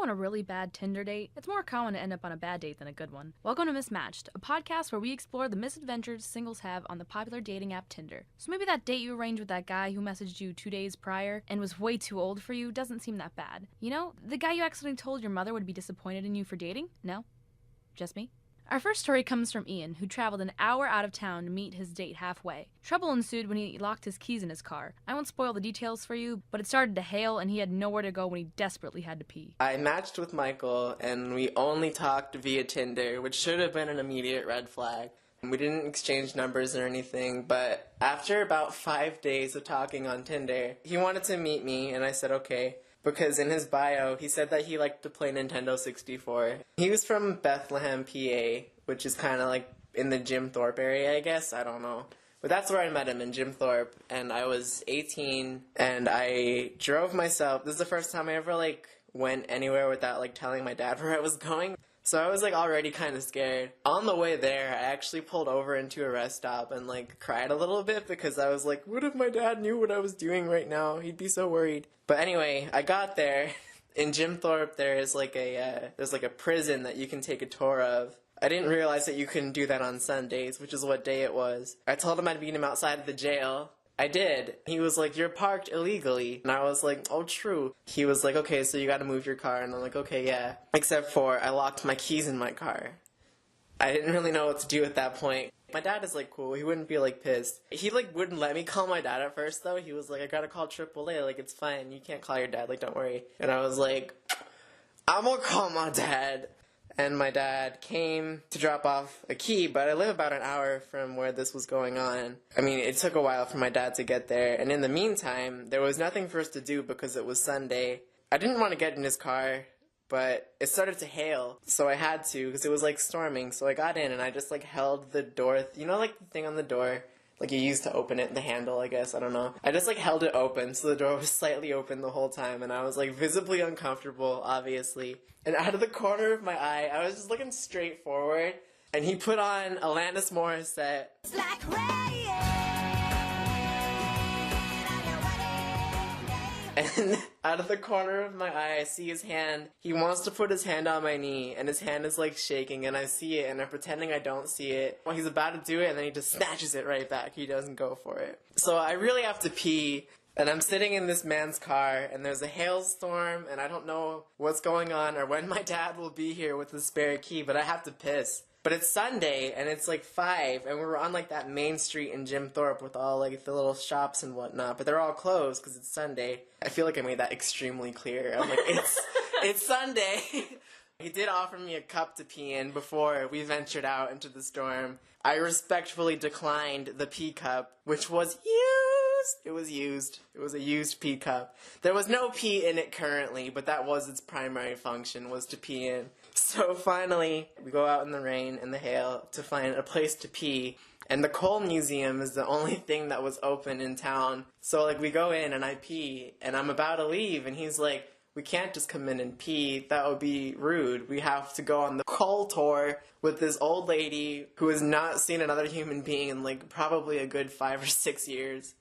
go on a really bad Tinder date? It's more common to end up on a bad date than a good one. Welcome to Mismatched, a podcast where we explore the misadventures singles have on the popular dating app Tinder. So maybe that date you arranged with that guy who messaged you 2 days prior and was way too old for you doesn't seem that bad. You know, the guy you accidentally told your mother would be disappointed in you for dating? No? Just me? Our first story comes from Ian, who traveled an hour out of town to meet his date halfway. Trouble ensued when he locked his keys in his car. I won't spoil the details for you, but it started to hail and he had nowhere to go when he desperately had to pee. I matched with Michael and we only talked via Tinder, which should have been an immediate red flag. We didn't exchange numbers or anything, but after about 5 days of talking on Tinder, he wanted to meet me and I said okay. Because in his bio, he said that he liked to play Nintendo 64. He was from Bethlehem, PA, which is kind of like in the Jim Thorpe area, I guess. I don't know. But that's where I met him, in Jim Thorpe. And I was 18, and I drove myself. This is the first time I ever, went anywhere without, telling my dad where I was going. So I was, already kind of scared. On the way there, I actually pulled over into a rest stop and, cried a little bit because I was like, what if my dad knew what I was doing right now? He'd be so worried. But anyway, I got there. In Jim Thorpe, there's a prison that you can take a tour of. I didn't realize that you couldn't do that on Sundays, which is what day it was. I told him I'd meet him outside of the jail. I did. He was like, you're parked illegally. And I was like, oh, true. He was like, okay, so you gotta move your car. And I'm like, okay, yeah. Except for I locked my keys in my car. I didn't really know what to do at that point. My dad is, cool. He wouldn't be, pissed. He, wouldn't let me call my dad at first, though. He was like, I gotta call AAA. It's fine. You can't call your dad. Don't worry. And I was like, I'm gonna call my dad. And my dad came to drop off a key, but I live about an hour from where this was going on. I mean, it took a while for my dad to get there, and in the meantime, there was nothing for us to do because it was Sunday. I didn't want to get in his car, but it started to hail, so I had to, because it was, storming, so I got in, and I just, held the door, the thing on the door? You used to open it, the handle, I guess, I don't know. I just, held it open, so the door was slightly open the whole time, and I was, visibly uncomfortable, obviously. And out of the corner of my eye, I was just looking straight forward, and he put on Alanis Morissette. It's like rain on your wedding day. And out of the corner of my eye, I see his hand. He wants to put his hand on my knee, and his hand is, shaking, and I see it, and I'm pretending I don't see it. Well, he's about to do it, and then he just snatches it right back. He doesn't go for it. So I really have to pee. And I'm sitting in this man's car, and there's a hailstorm, and I don't know what's going on or when my dad will be here with the spare key, but I have to piss. But it's Sunday, and it's 5, and we're on that main street in Jim Thorpe with all the little shops and whatnot, but they're all closed because it's Sunday. I feel like I made that extremely clear. I'm like, it's Sunday. He did offer me a cup to pee in before we ventured out into the storm. I respectfully declined the pee cup, which was used. It was used. It was a used pee cup. There was no pee in it currently, but that was its primary function, was to pee in. So finally, we go out in the rain and the hail to find a place to pee. And the Coal Museum is the only thing that was open in town. So, we go in and I pee, and I'm about to leave, and he's like, we can't just come in and pee. That would be rude. We have to go on the coal tour with this old lady who has not seen another human being in, probably a good 5 or 6 years.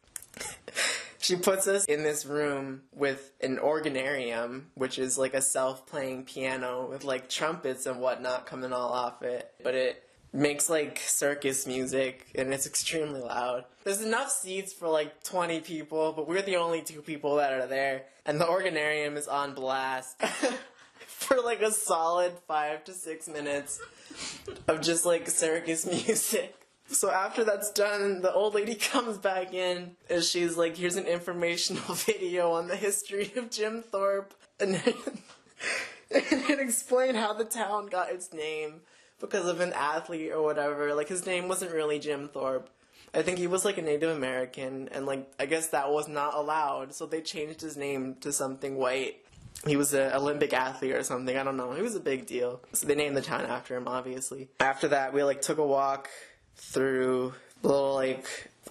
She puts us in this room with an organarium, which is a self-playing piano with trumpets and whatnot coming all off it. But it makes circus music and it's extremely loud. There's enough seats for 20 people, but we're the only 2 people that are there. And the organarium is on blast for a solid 5 to 6 minutes of just circus music. So after that's done, the old lady comes back in, and she's like, here's an informational video on the history of Jim Thorpe, and it explained how the town got its name because of an athlete or whatever. His name wasn't really Jim Thorpe. I think he was a Native American, and I guess that was not allowed, so they changed his name to something white. He was an Olympic athlete or something, I don't know. It was a big deal. So they named the town after him, obviously. After that, we took a walk through the little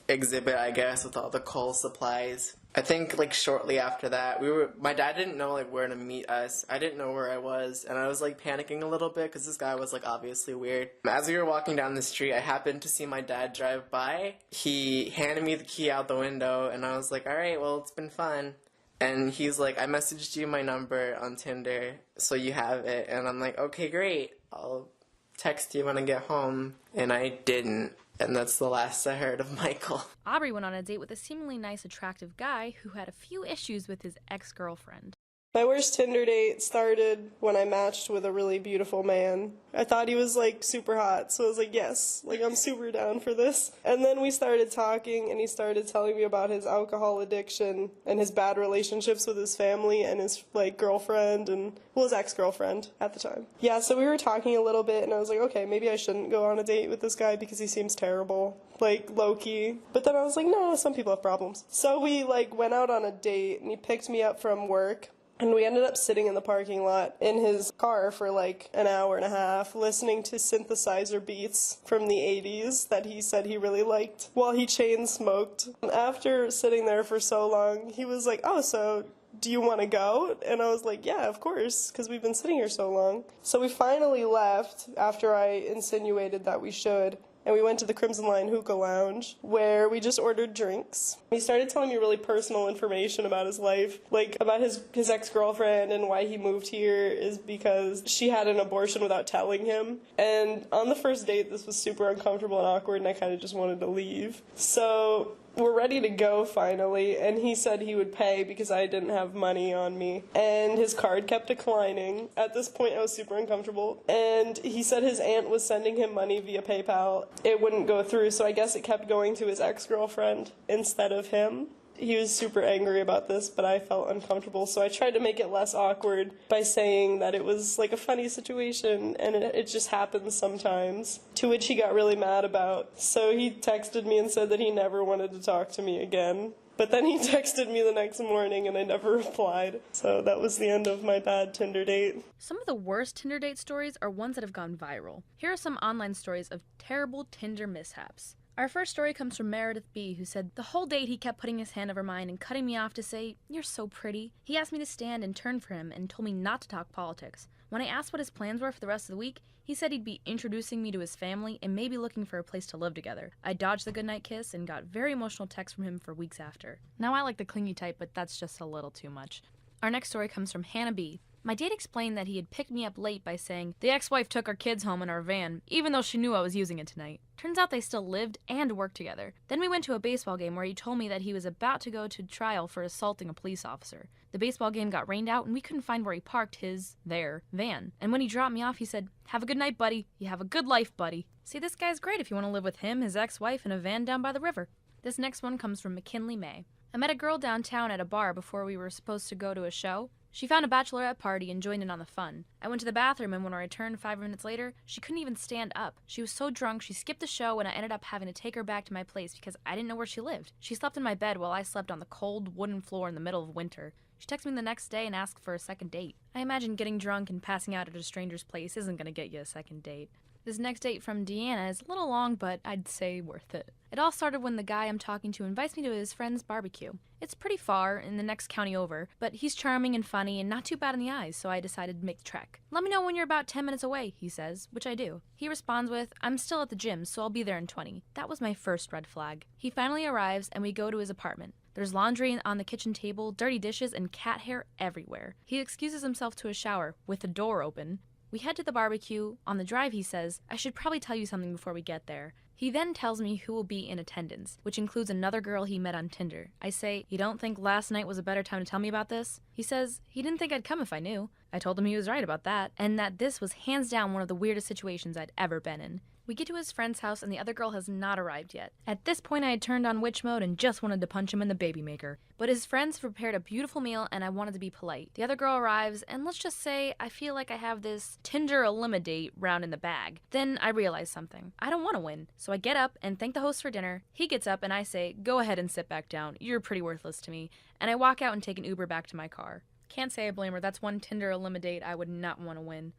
exhibit, I guess, with all the coal supplies. I think shortly after that, my dad didn't know where to meet us. I didn't know where I was, and I was panicking a little bit because this guy was obviously weird. As we were walking down the street, I happened to see my dad drive by. He handed me the key out the window, and I was like, all right, well, it's been fun. And he's like, I messaged you my number on Tinder, so you have it. And I'm like, okay, great. I'll text you when I get home. And I didn't. And that's the last I heard of Michael. Aubrey went on a date with a seemingly nice, attractive guy who had a few issues with his ex-girlfriend. My worst Tinder date started when I matched with a really beautiful man. I thought he was, super hot, so I was like, yes, I'm super down for this. And then we started talking, and he started telling me about his alcohol addiction and his bad relationships with his family and his, girlfriend and, his ex-girlfriend at the time. Yeah, so we were talking a little bit, and I was like, okay, maybe I shouldn't go on a date with this guy because he seems terrible. Low-key. But then I was like, no, some people have problems. So we, went out on a date, and he picked me up from work. And we ended up sitting in the parking lot in his car for an hour and a half, listening to synthesizer beats from the 80s that he said he really liked while he chain smoked. After sitting there for so long, he was like, oh, so do you want to go? And I was like, yeah, of course, because we've been sitting here so long. So we finally left after I insinuated that we should. And we went to the Crimson Lion Hookah Lounge, where we just ordered drinks. He started telling me really personal information about his life, about his ex-girlfriend, and why he moved here is because she had an abortion without telling him. And on the first date, this was super uncomfortable and awkward, and I kind of just wanted to leave. So we're ready to go finally, and he said he would pay because I didn't have money on me, and his card kept declining. At this point, I was super uncomfortable, and he said his aunt was sending him money via PayPal. It wouldn't go through, so I guess it kept going to his ex-girlfriend instead of him. He was super angry about this, but I felt uncomfortable, so I tried to make it less awkward by saying that it was a funny situation, and it just happens sometimes, to which he got really mad about. So he texted me and said that he never wanted to talk to me again. But then he texted me the next morning, and I never replied. So that was the end of my bad Tinder date. Some of the worst Tinder date stories are ones that have gone viral. Here are some online stories of terrible Tinder mishaps. Our first story comes from Meredith B., who said, the whole date he kept putting his hand over mine and cutting me off to say, you're so pretty. He asked me to stand and turn for him and told me not to talk politics. When I asked what his plans were for the rest of the week, he said he'd be introducing me to his family and maybe looking for a place to live together. I dodged the goodnight kiss and got very emotional texts from him for weeks after. Now I like the clingy type, but that's just a little too much. Our next story comes from Hannah B. My date explained that he had picked me up late by saying, the ex-wife took our kids home in our van, even though she knew I was using it tonight. Turns out they still lived and worked together. Then we went to a baseball game where he told me that he was about to go to trial for assaulting a police officer. The baseball game got rained out and we couldn't find where he parked their van. And when he dropped me off, he said, have a good night, buddy. You have a good life, buddy. See, this guy's great if you want to live with him, his ex-wife, in a van down by the river. This next one comes from McKinley May. I met a girl downtown at a bar before we were supposed to go to a show. She found a bachelorette party and joined in on the fun. I went to the bathroom, and when I returned 5 minutes later, she couldn't even stand up. She was so drunk, she skipped the show, and I ended up having to take her back to my place because I didn't know where she lived. She slept in my bed while I slept on the cold, wooden floor in the middle of winter. She texted me the next day and asked for a second date. I imagine getting drunk and passing out at a stranger's place isn't going to get you a second date. This next date from Deanna is a little long, but I'd say worth it. It all started when the guy I'm talking to invites me to his friend's barbecue. It's pretty far, in the next county over, but he's charming and funny and not too bad in the eyes, so I decided to make the trek. Let me know when you're about 10 minutes away, he says, which I do. He responds with, I'm still at the gym, so I'll be there in 20. That was my first red flag. He finally arrives, and we go to his apartment. There's laundry on the kitchen table, dirty dishes, and cat hair everywhere. He excuses himself to a shower, with the door open. We head to the barbecue. On the drive, he says, I should probably tell you something before we get there. He then tells me who will be in attendance, which includes another girl he met on Tinder. I say, you don't think last night was a better time to tell me about this? He says, he didn't think I'd come if I knew. I told him he was right about that, and that this was hands down one of the weirdest situations I'd ever been in. We get to his friend's house and the other girl has not arrived yet. At this point I had turned on witch mode and just wanted to punch him in the baby maker. But his friends prepared a beautiful meal and I wanted to be polite. The other girl arrives and let's just say I feel like I have this Tinder eliminate round in the bag. Then I realize something. I don't want to win. So I get up and thank the host for dinner. He gets up and I say, go ahead and sit back down. You're pretty worthless to me. And I walk out and take an Uber back to my car. Can't say I blame her. That's one Tinder eliminate I would not want to win.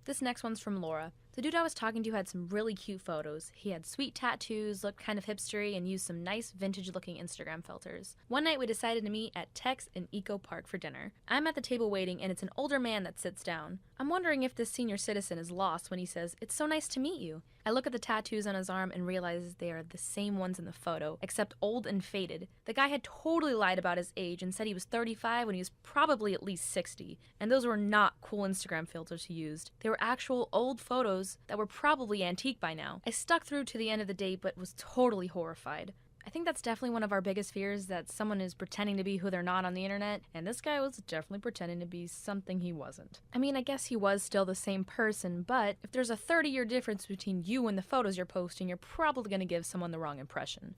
This next one's from Laura. The dude I was talking to had some really cute photos. He had sweet tattoos, looked kind of hipstery, and used some nice vintage-looking Instagram filters. One night we decided to meet at Tex in Eco Park for dinner. I'm at the table waiting, and it's an older man that sits down. I'm wondering if this senior citizen is lost when he says, "It's so nice to meet you." I look at the tattoos on his arm and realize they are the same ones in the photo, except old and faded. The guy had totally lied about his age and said he was 35 when he was probably at least 60. And those were not cool Instagram filters he used. They were actual old photos that were probably antique by now. I stuck through to the end of the date but was totally horrified. I think that's definitely one of our biggest fears, that someone is pretending to be who they're not on the internet, and this guy was definitely pretending to be something he wasn't. I mean, I guess he was still the same person, but if there's a 30-year difference between you and the photos you're posting, you're probably going to give someone the wrong impression.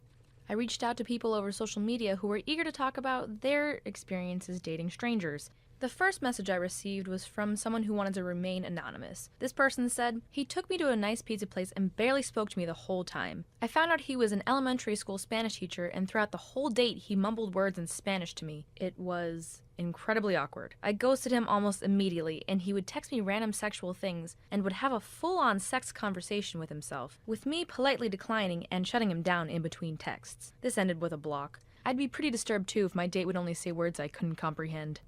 I reached out to people over social media who were eager to talk about their experiences dating strangers. The first message I received was from someone who wanted to remain anonymous. This person said, "He took me to a nice pizza place and barely spoke to me the whole time. I found out he was an elementary school Spanish teacher, and throughout the whole date he mumbled words in Spanish to me. It was incredibly awkward. I ghosted him almost immediately, and he would text me random sexual things and would have a full-on sex conversation with himself, with me politely declining and shutting him down in between texts. This ended with a block. I'd be pretty disturbed too if my date would only say words I couldn't comprehend."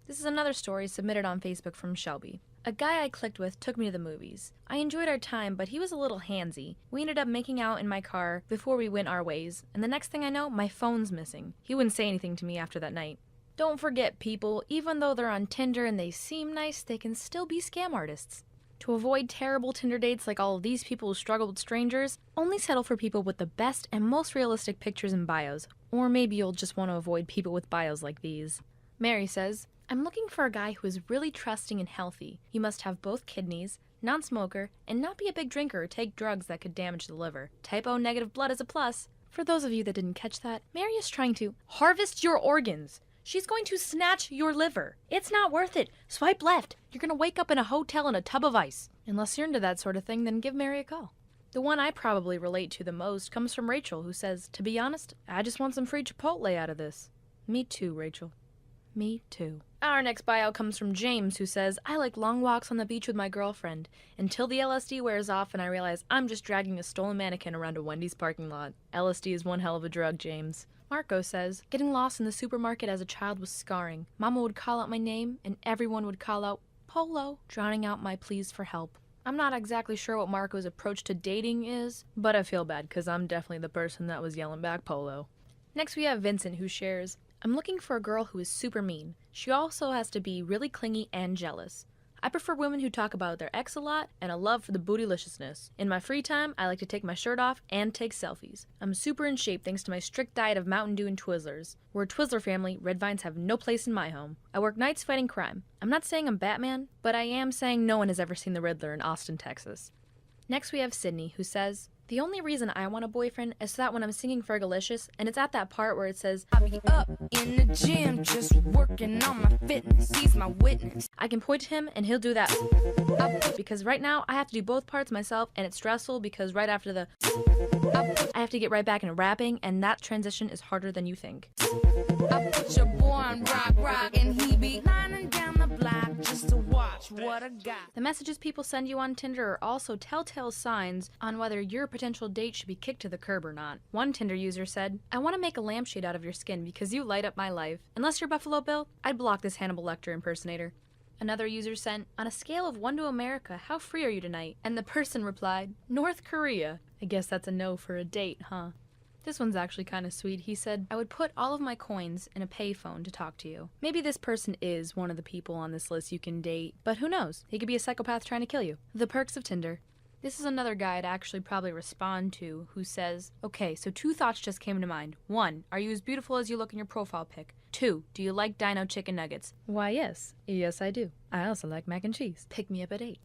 This is another story submitted on Facebook from Shelby. "A guy I clicked with took me to the movies. I enjoyed our time, but he was a little handsy. We ended up making out in my car before we went our ways, and the next thing I know, my phone's missing. He wouldn't say anything to me after that night." Don't forget, people, even though they're on Tinder and they seem nice, they can still be scam artists. To avoid terrible Tinder dates like all of these people who struggle with strangers, only settle for people with the best and most realistic pictures and bios. Or maybe you'll just want to avoid people with bios like these. Mary says, "I'm looking for a guy who is really trusting and healthy. He must have both kidneys, non-smoker, and not be a big drinker or take drugs that could damage the liver. Type O negative blood is a plus." For those of you that didn't catch that, Mary is trying to harvest your organs. She's going to snatch your liver. It's not worth it. Swipe left. You're going to wake up in a hotel in a tub of ice. Unless you're into that sort of thing, then give Mary a call. The one I probably relate to the most comes from Rachel, who says, "To be honest, I just want some free Chipotle out of this." Me too, Rachel. Me too. Our next bio comes from James, who says, "I like long walks on the beach with my girlfriend until the LSD wears off and I realize I'm just dragging a stolen mannequin around a Wendy's parking lot. LSD is one hell of a drug, James." Marco says, "Getting lost in the supermarket as a child was scarring. Mama would call out my name and everyone would call out, 'Polo,' drowning out my pleas for help." I'm not exactly sure what Marco's approach to dating is, but I feel bad because I'm definitely the person that was yelling back Polo. Next we have Vincent, who shares, "I'm looking for a girl who is super mean. She also has to be really clingy and jealous. I prefer women who talk about their ex a lot and a love for the bootyliciousness. In my free time, I like to take my shirt off and take selfies. I'm super in shape thanks to my strict diet of Mountain Dew and Twizzlers. We're a Twizzler family. Red vines have no place in my home. I work nights fighting crime. I'm not saying I'm Batman, but I am saying no one has ever seen the Riddler in Austin, Texas." Next we have Sydney, who says, "The only reason I want a boyfriend is so that when I'm singing Fergalicious, and it's at that part where it says, 'I'll be up in the gym just working on my fitness, he's my witness,' I can point to him and he'll do that up, because right now I have to do both parts myself and it's stressful because right after the up, I have to get right back into rapping, and that transition is harder than you think. I put your boy on rock, and he be lining down the block just to watch what I got." The messages people send you on Tinder are also telltale signs on whether your potential date should be kicked to the curb or not. One Tinder user said, "I want to make a lampshade out of your skin because you light up my life. Unless you're Buffalo Bill, I'd block this Hannibal Lecter impersonator." Another user sent, "On a scale of 1 to America, how free are you tonight?" And the person replied, "North Korea." I guess that's a no for a date, huh? This one's actually kind of sweet. He said, "I would put all of my coins in a payphone to talk to you." Maybe this person is one of the people on this list you can date, but who knows? He could be a psychopath trying to kill you. The perks of Tinder. This is another guy I'd actually probably respond to, who says, "Okay, so 2 thoughts just came to mind. 1, are you as beautiful as you look in your profile pic? 2, do you like Dino chicken nuggets?" Why, yes. Yes, I do. I also like mac and cheese. Pick me up at 8.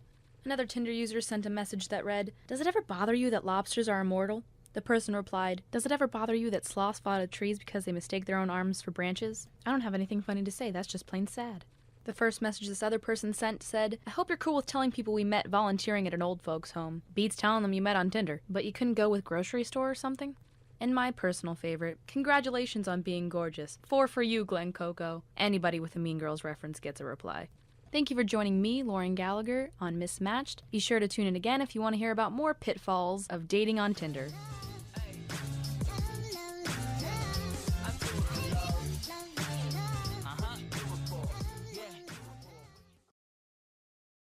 Another Tinder user sent a message that read, "Does it ever bother you that lobsters are immortal?" The person replied, "Does it ever bother you that sloths fall out of trees because they mistake their own arms for branches?" I don't have anything funny to say, that's just plain sad. The first message this other person sent said, "I hope you're cool with telling people we met volunteering at an old folks' home. Beats telling them you met on Tinder, but you couldn't go with grocery store or something?" And my personal favorite, "Congratulations on being gorgeous. 4 for you, Glen Coco." Anybody with a Mean Girls reference gets a reply. Thank you for joining me, Lauren Gallagher, on Mismatched. Be sure to tune in again if you want to hear about more pitfalls of dating on Tinder.